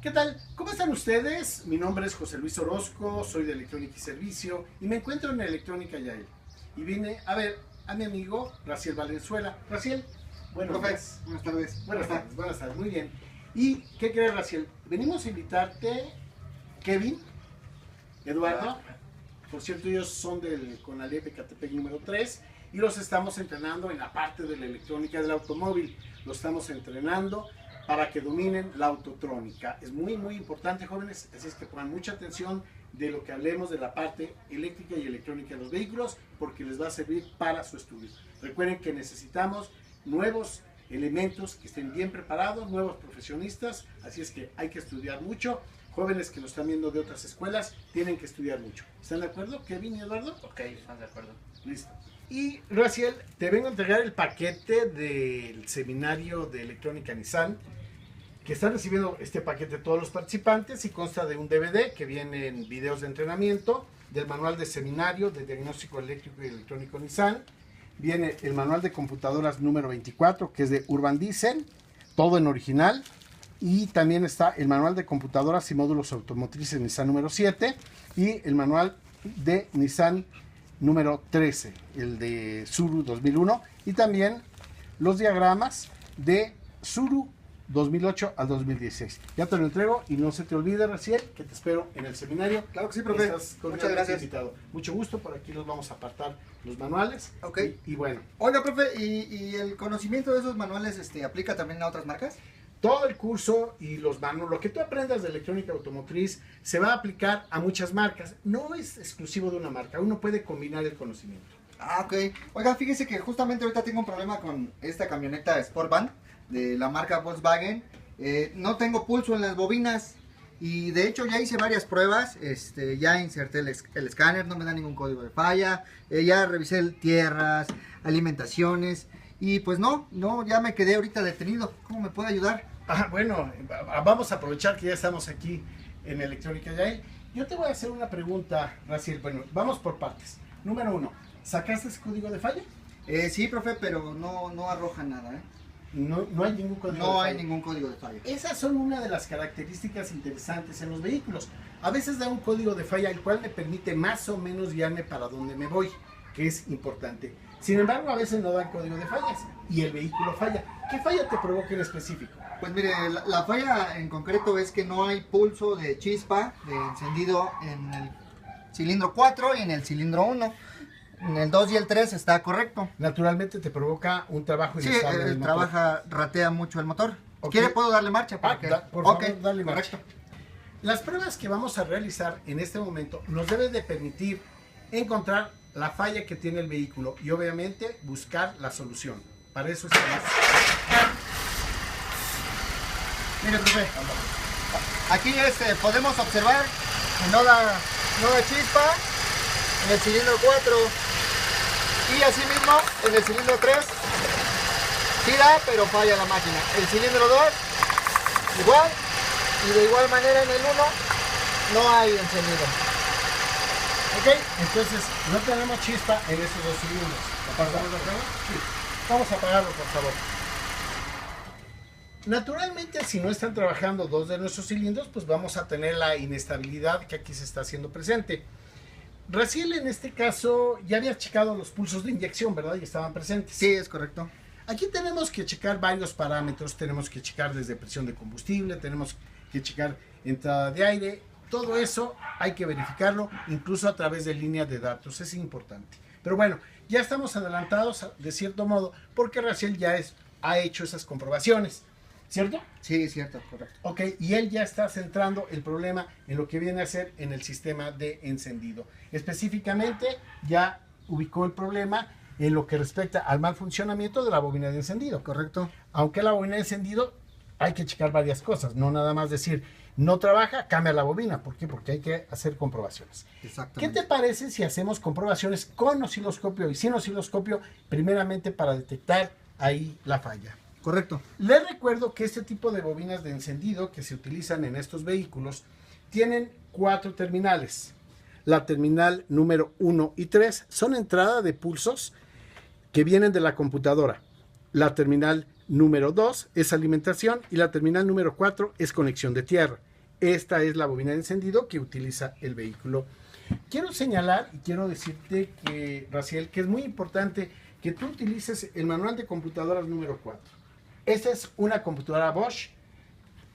¿Qué tal? ¿Cómo están ustedes? Mi nombre es José Luis Orozco, soy de Electrónica y Servicio y me encuentro en Electrónica Yael. Y vine a ver a mi amigo Raciel Valenzuela. Raciel, buenos días. Buenas tardes. Buenas tardes, muy bien. ¿Y qué crees, Raciel? Venimos a invitarte, Kevin, Eduardo. Por cierto, ellos son del CONALEP Ecatepec número 3 y los estamos entrenando en la parte de la electrónica del automóvil. Los estamos entrenando para que dominen la autotrónica. Es muy importante, jóvenes, así es que pongan mucha atención de lo que hablemos de la parte eléctrica y electrónica de los vehículos, porque les va a servir para su estudio. Recuerden que necesitamos nuevos elementos que estén bien preparados, nuevos profesionistas, así es que hay que estudiar mucho. Jóvenes que nos están viendo de otras escuelas tienen que estudiar mucho. ¿Están de acuerdo, Kevin y Eduardo? Ok, están de acuerdo. Listo. Y Raciel, te vengo a entregar el paquete del seminario de electrónica Nissan, que están recibiendo este paquete todos los participantes y consta de un DVD que viene en videos de entrenamiento, del manual de seminario de diagnóstico eléctrico y electrónico Nissan, viene el manual de computadoras número 24, que es de Urban Diesel, todo en original, y también está el manual de computadoras y módulos automotrices Nissan número 7 y el manual de Nissan número 13, el de Tsuru 2001, y también los diagramas de Tsuru 2008 al 2016. Ya te lo entrego y no se te olvide, Raciel, que te espero en el seminario. Claro que sí, profe. Muchas gracias. Invitado. Mucho gusto, por aquí los vamos a apartar los manuales. Ok. Y bueno. Oiga, profe, ¿y el conocimiento de esos manuales aplica también a otras marcas? Todo el curso y los manuales, lo que tú aprendas de electrónica automotriz, se va a aplicar a muchas marcas. No es exclusivo de una marca, uno puede combinar el conocimiento. Ah, ok. Oiga, fíjese que justamente ahorita tengo un problema con esta camioneta Sportvan de la marca Volkswagen. No tengo pulso en las bobinas y de hecho ya hice varias pruebas. Ya inserté el escáner, no me da ningún código de falla. Ya revisé tierras, alimentaciones y pues no, ya me quedé ahorita detenido. ¿Cómo me puede ayudar? Bueno, vamos a aprovechar que ya estamos aquí en Electrónica Yael. Yo te voy a hacer una pregunta, Raciel. Bueno, vamos por partes. Número 1, ¿sacaste ese código de falla? Sí, profe, pero no arroja nada, ¿eh? No hay ningún código de falla. No hay ningún código de falla. Esas son una de las características interesantes en los vehículos. A veces da un código de falla el cual me permite más o menos guiarme para donde me voy, que es importante. Sin embargo, a veces no dan código de fallas y el vehículo falla. ¿Qué falla te provoca en específico? Pues mire, la falla en concreto es que no hay pulso de chispa de encendido en el cilindro 4 y en el cilindro 1. En el 2 y el 3 está correcto. Naturalmente te provoca un trabajo inestable del motor. Ratea mucho el motor. Okay. ¿Quiere? ¿Puedo darle marcha? Para por favor, dale marcha. Las pruebas que vamos a realizar en este momento nos deben de permitir encontrar la falla que tiene el vehículo y obviamente buscar la solución. Para eso estamos. Mire, profe, aquí podemos observar que no da chispa en el cilindro 4 y asimismo en el cilindro 3 sí da, pero falla la máquina. El cilindro 2 igual, y de igual manera en el 1 no hay encendido. Ok, entonces no tenemos chispa en esos dos cilindros. ¿Apagamos la prueba? Sí. Vamos a apagarlo, por favor. Naturalmente, si no están trabajando dos de nuestros cilindros, pues vamos a tener la inestabilidad que aquí se está haciendo presente. Raciel, en este caso, ya había checado los pulsos de inyección, ¿verdad? Y estaban presentes. Sí, es correcto. Aquí tenemos que checar varios parámetros. Tenemos que checar desde presión de combustible, tenemos que checar entrada de aire. Todo eso hay que verificarlo, incluso a través de líneas de datos. Es importante. Pero bueno, ya estamos adelantados de cierto modo, porque Raciel ya ha hecho esas comprobaciones. ¿Cierto? Sí, cierto, correcto. Ok, y él ya está centrando el problema en lo que viene a ser en el sistema de encendido. Específicamente, ya ubicó el problema en lo que respecta al mal funcionamiento de la bobina de encendido. Correcto. Aunque la bobina de encendido hay que checar varias cosas, no nada más decir, no trabaja, cambia la bobina. ¿Por qué? Porque hay que hacer comprobaciones. Exactamente. ¿Qué te parece si hacemos comprobaciones con osciloscopio y sin osciloscopio, primeramente para detectar ahí la falla? Correcto. Les recuerdo que este tipo de bobinas de encendido que se utilizan en estos vehículos tienen 4 terminales. La terminal número 1 y 3 son entrada de pulsos que vienen de la computadora. La terminal número 2 es alimentación y la terminal número 4 es conexión de tierra. esta es la bobina de encendido que utiliza el vehículo. Quiero señalar y quiero decirte que, Raciel, que es muy importante que tú utilices el manual de computadoras número 4. Esta es una computadora Bosch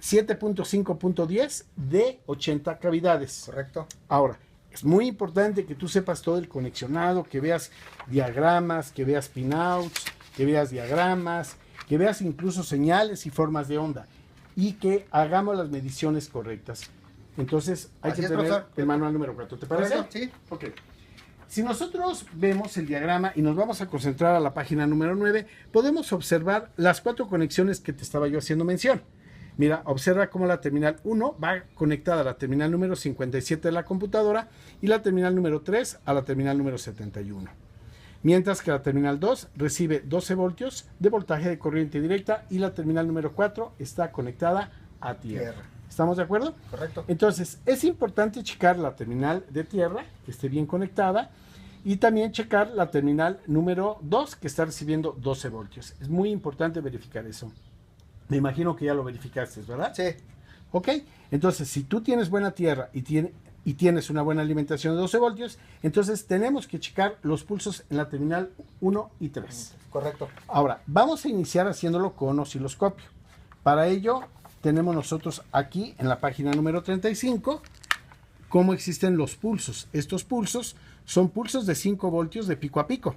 7.5.10 de 80 cavidades. Correcto. Ahora, es muy importante que tú sepas todo el conexionado, que veas diagramas, que veas pinouts, que veas diagramas, que veas incluso señales y formas de onda y que hagamos las mediciones correctas. Entonces hay que tener profesor. el manual número 4. ¿Te parece? Correcto, sí. Ok. Si nosotros vemos el diagrama y nos vamos a concentrar a la página número 9, podemos observar las 4 conexiones que te estaba yo haciendo mención. Mira, observa cómo la terminal 1 va conectada a la terminal número 57 de la computadora y la terminal número 3 a la terminal número 71. Mientras que la terminal 2 recibe 12 voltios de voltaje de corriente directa y la terminal número 4 está conectada a tierra. ¿Estamos de acuerdo? Correcto. Entonces, es importante checar la terminal de tierra, que esté bien conectada, y también checar la terminal número 2, que está recibiendo 12 voltios. Es muy importante verificar eso. Me imagino que ya lo verificaste, ¿verdad? Sí. Ok, entonces, si tú tienes buena tierra y tienes una buena alimentación de 12 voltios, entonces tenemos que checar los pulsos en la terminal 1 y 3. Correcto. Ahora, vamos a iniciar haciéndolo con osciloscopio. Para ello, tenemos nosotros aquí en la página número 35 cómo existen los pulsos. Estos pulsos son pulsos de 5 voltios de pico a pico.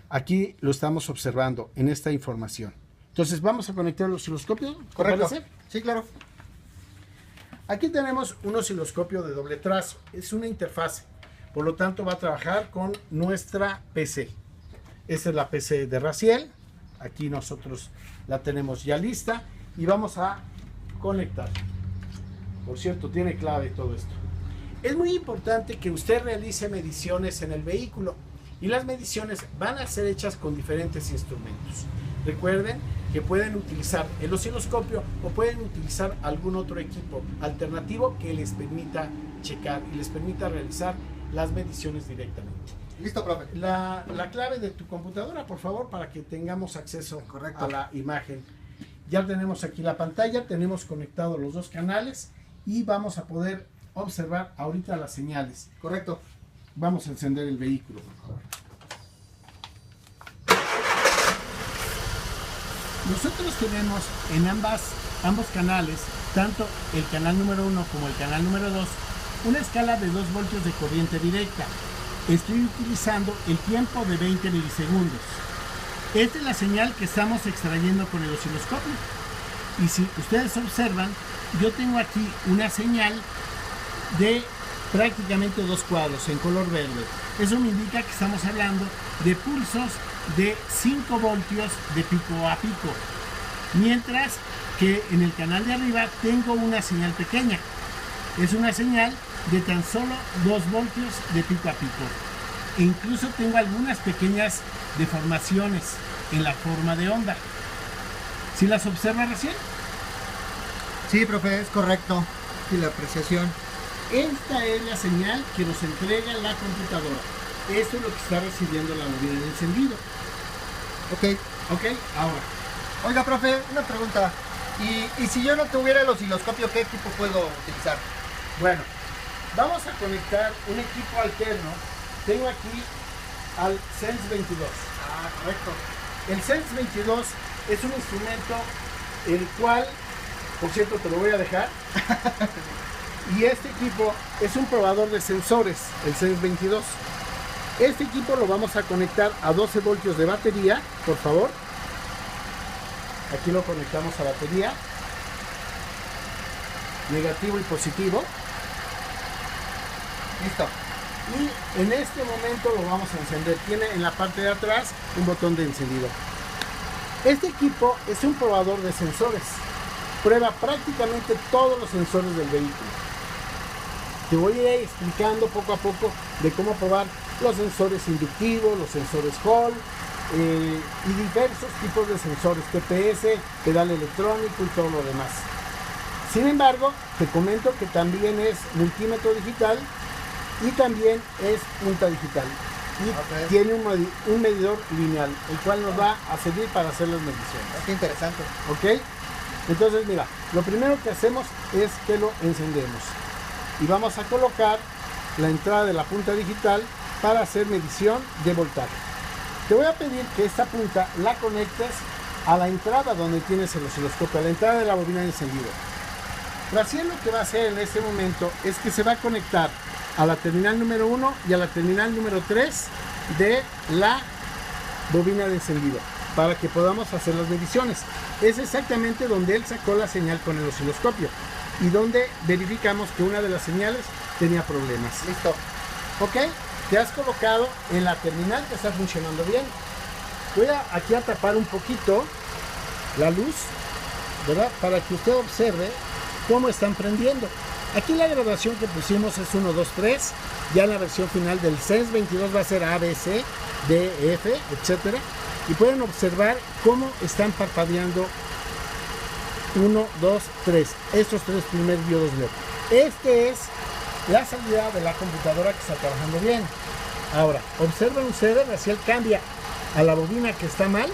Aquí lo estamos observando en esta información. Entonces vamos a conectar el osciloscopio. Correcto. ¿Te parece? Sí, claro. Aquí tenemos un osciloscopio de doble trazo. Es una interfase. Por lo tanto va a trabajar con nuestra PC. Esta es la PC de Raciel. Aquí nosotros la tenemos ya lista. Y vamos a conectar. Por cierto, tiene clave todo esto. Es muy importante que usted realice mediciones en el vehículo y las mediciones van a ser hechas con diferentes instrumentos. Recuerden que pueden utilizar el osciloscopio o pueden utilizar algún otro equipo alternativo que les permita checar y les permita realizar las mediciones directamente. Listo, profe. La clave de tu computadora, por favor, para que tengamos acceso Correcto. a la imagen. Ya tenemos aquí la pantalla, tenemos conectados los 2 canales y vamos a poder observar ahorita las señales. Correcto. Vamos a encender el vehículo, por favor. Nosotros tenemos en ambos canales, tanto el canal número 1 como el canal número 2, una escala de 2 voltios de corriente directa. Estoy utilizando el tiempo de 20 milisegundos. Esta es la señal que estamos extrayendo con el osciloscopio. Y si ustedes observan, yo tengo aquí una señal de prácticamente 2 cuadros en color verde. Eso me indica que estamos hablando de pulsos de 5 voltios de pico a pico. Mientras que en el canal de arriba tengo una señal pequeña. Es una señal de tan solo 2 voltios de pico a pico. E incluso tengo algunas pequeñas deformaciones en la forma de onda. ¿Sí las observa recién? Sí, profe, es correcto. Y la apreciación. Esta es la señal que nos entrega la computadora. Esto es lo que está recibiendo la bobina de encendido. Ok. Ok, ahora. Oiga, profe, una pregunta. ¿Y si yo no tuviera el osciloscopio, qué equipo puedo utilizar? Bueno, vamos a conectar un equipo alterno. Tengo aquí al Sense 22. Ah, correcto. El Sense 22 es un instrumento el cual, por cierto, te lo voy a dejar. Y este equipo es un probador de sensores, el Sense 22. Este equipo lo vamos a conectar a 12 voltios de batería, por favor. Aquí lo conectamos a batería. Negativo y positivo. Listo. Y en este momento lo vamos a encender. Tiene en la parte de atrás un botón de encendido. Este equipo es un probador de sensores. Prueba prácticamente todos los sensores del vehículo. Te voy a ir explicando poco a poco de cómo probar los sensores inductivos, los sensores Hall y diversos tipos de sensores, TPS, pedal electrónico y todo lo demás. Sin embargo, te comento que también es multímetro digital y también es punta digital. Y tiene un medidor lineal, el cual nos va a servir para hacer las mediciones. Qué interesante. ¿Ok? Entonces, mira, lo primero que hacemos es que lo encendemos y vamos a colocar la entrada de la punta digital para hacer medición de voltaje. Te voy a pedir que esta punta la conectes a la entrada donde tienes el osciloscopio, a la entrada de la bobina de encendido. Raciel lo que va a hacer en este momento es que se va a conectar a la terminal número 1 y a la terminal número 3 de la bobina de encendido para que podamos hacer las mediciones. Es exactamente donde él sacó la señal con el osciloscopio y donde verificamos que una de las señales tenía problemas. Listo. Ok, te has colocado en la terminal que está funcionando bien. Voy aquí a tapar un poquito la luz, ¿verdad? Para que usted observe cómo están prendiendo. Aquí la graduación que pusimos es 1, 2, 3. Ya en la versión final del Sense 22 va a ser A, B, C, D, F, etcétera. Y pueden observar cómo están parpadeando 1, 2, 3. Estos 3 primeros diodos LED. Este es la salida de la computadora que está trabajando bien. Ahora, observen ustedes, Raciel cambia a la bobina que está mal.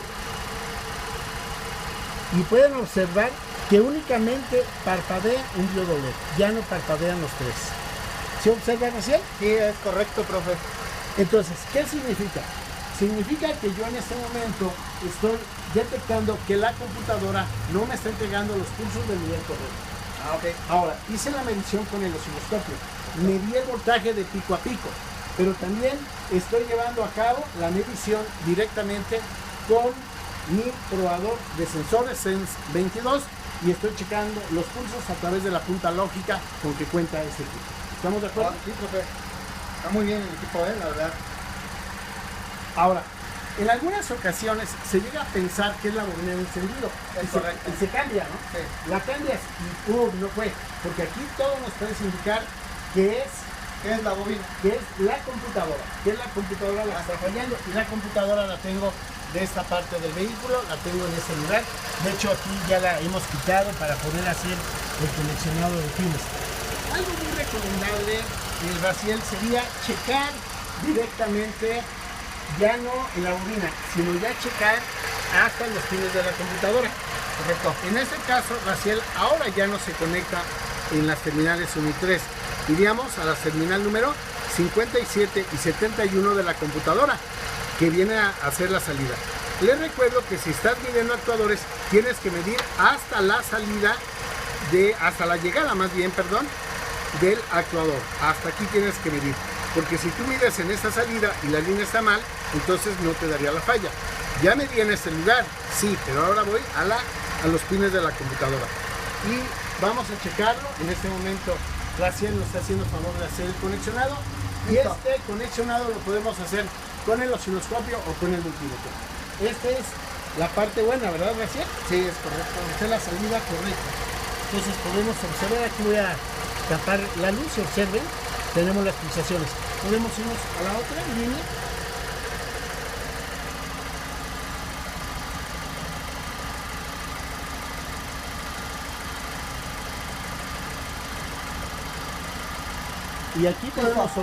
Y pueden observar que únicamente parpadea un diodo LED. Ya no parpadean los 3. ¿Sí observan, Raciel? Sí, es correcto, profe. Entonces, ¿qué significa? Significa que yo en este momento estoy detectando que la computadora no me está entregando los pulsos del nivel correcto. Ah, ok. Ahora, hice la medición con el osciloscopio. Medí el voltaje de pico a pico, pero también estoy llevando a cabo la medición directamente con mi probador de sensores Sense 22 y estoy checando los pulsos a través de la punta lógica con que cuenta este equipo. ¿Estamos de acuerdo? Sí, profe. Está muy bien el equipo, la verdad. Ahora, en algunas ocasiones se llega a pensar que es la bobina de encendido y se cambia, ¿no? Sí. La cambias y no fue, porque aquí todo nos puede indicar que es ¿Qué es la bobina? que es la computadora, la que está fallando y la computadora la tengo de esta parte del vehículo, la tengo en este lugar. De hecho aquí ya la hemos quitado para poder hacer el conexionado de pines. Algo muy recomendable, Raciel, sería checar directamente ya no en la bobina, sino ya checar hasta los pines de la computadora. Correcto. En este caso, Raciel ahora ya no se conecta en las terminales 1 y 3. Iríamos a la terminal número 57 y 71 de la computadora, que viene a hacer la salida. Les recuerdo que si estás midiendo actuadores, tienes que medir hasta la salida, hasta la llegada más bien, perdón, del actuador. Hasta aquí tienes que medir. Porque si tú mides en esta salida y la línea está mal, entonces no te daría la falla. Ya medí en este lugar, sí, pero ahora voy a los pines de la computadora. Y vamos a checarlo. En este momento, Raciel nos está haciendo el favor de hacer el conexionado. Y este conexionado lo podemos hacer con el osciloscopio o con el multímetro. Esta es la parte buena, ¿verdad, Raciel? Sí, es correcto. Esta es la salida correcta. Entonces podemos observar, aquí voy a tapar la luz y observen, tenemos las pulsaciones. Podemos irnos a la otra línea. Y aquí podemos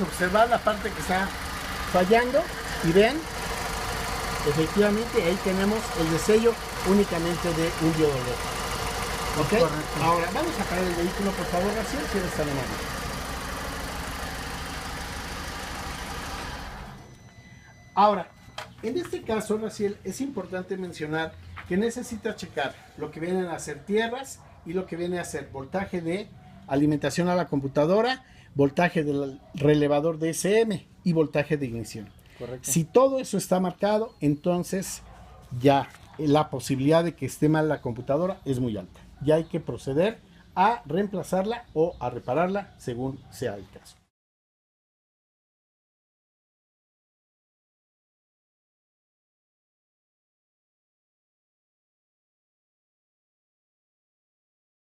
observar la parte que está fallando y ven, efectivamente ahí tenemos el destello únicamente de un diodo LED. ¿Ok? Correcto. Ahora vamos a parar el vehículo, por favor, Raciel, si eres tan amable. Ahora, en este caso, Raciel, es importante mencionar que necesita checar lo que vienen a ser tierras y lo que viene a ser voltaje de alimentación a la computadora, voltaje del relevador DSM y voltaje de ignición. Correcto. Si todo eso está marcado, entonces ya la posibilidad de que esté mal la computadora es muy alta. Ya hay que proceder a reemplazarla o a repararla según sea el caso.